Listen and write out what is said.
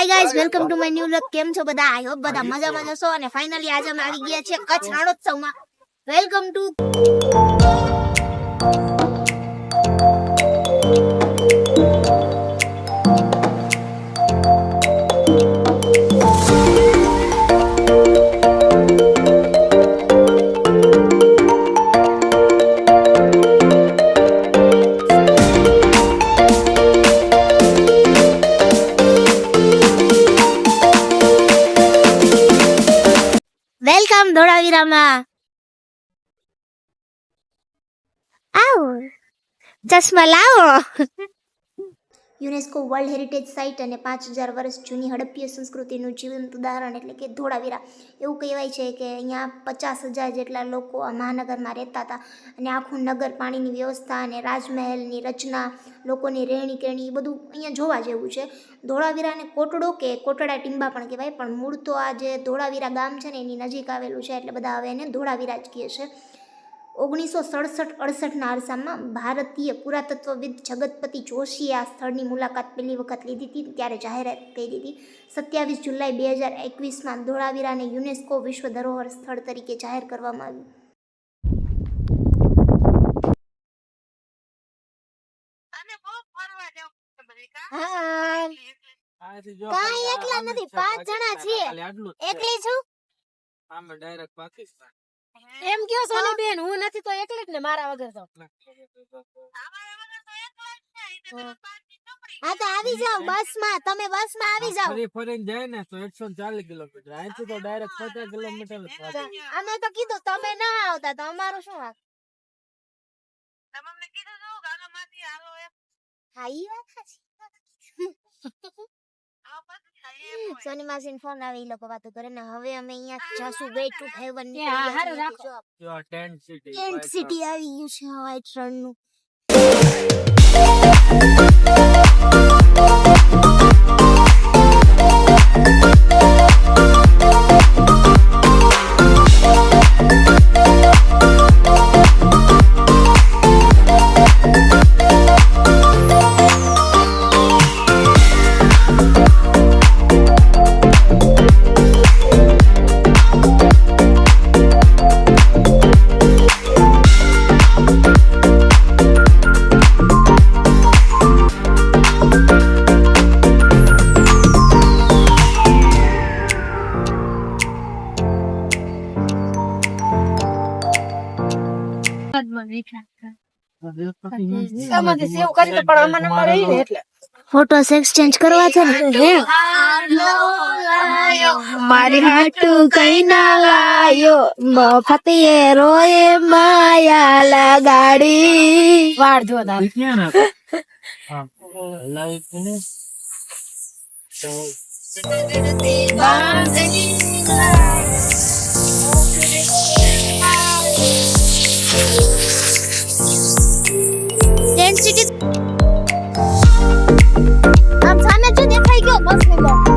Hi guys, welcome to my new vlog. કેમ છો બધા? આઈ હોપ બધા મજામાં જશો. અને ફાઇનલી આજે અમે આવી ગયા છે કચ્છ રણોત્સવમાં. વેલકમ ટુ વેલકમ ધોળાવીરામાં. આવો ચશ્મા લાવો. યુનેસ્કો વર્લ્ડ હેરિટેજ સાઇટ અને 5000 વર્ષ જૂની હડપ્પીય સંસ્કૃતિનું જીવંત ઉદાહરણ એટલે કે ધોળાવીરા. એવું કહેવાય છે કે અહીંયા 50,000 જેટલા લોકો આ મહાનગરમાં રહેતા હતા અને આખું નગર, પાણીની વ્યવસ્થા અને રાજમહેલની રચના, લોકોની રહેણી કહેણી, એ બધું અહીંયા જોવા જેવું છે. ધોળાવીરાને કોટડો કે કોટડા ટીંબા પણ કહેવાય, પણ મૂળ તો આ જે ધોળાવીરા ગામ છે ને એની નજીક આવેલું છે એટલે બધા હવે એને ધોળાવીરા જ કહે છે. 1967-68ના અરસામાં ભારતીય પુરાતત્વવિદ જગતપતિ જોશીએ આ સ્થળની મુલાકાત પહેલી વખત લીધી હતી. ત્યારે જાહેરાત કરી હતી 27 જુલાઈ 2021માં ધોળાવીરાને યુનેસ્કો વિશ્વ ધરોહર સ્થળ તરીકે જાહેર કરવામાં આવ્યું. કાંઈ એકલા નથી, 5 જણા છીએ. એકલી છું. એમ કયો સોની બેન, હું નથી તો એકલી જ ને, મારા વગર તો. હા તો આવી જાવ બસમાં, તમે બસમાં આવી જાવ. ફરીને જાય ને તો 140 કિલોમીટર, અહીંથી તો ડાયરેક્ટ 50 કિલોમીટર. અમે તો કીધું તમે ના આવતા તો અમારું શું વાંક? હા ઈ વાત સાચી. સોની માસીનો ફોન આવે, ઈ લોકો વાતો કરે ને. હવે અમે અહીંયા જાસુ વેટ ટુ હેવન ની. હારું રાખો. ટેન્ટ સિટી આવી ગયું છે વ્હાઈટ રણનું. ફોટોસ એક્સચેન્જ કરવા છે ને. મારી હાટું કઈ ના લાયો, મફતીએ રોએ માયા લગાડી. વાળ ધો આમ સામે જો દેખાઈ ગયો બસ ની.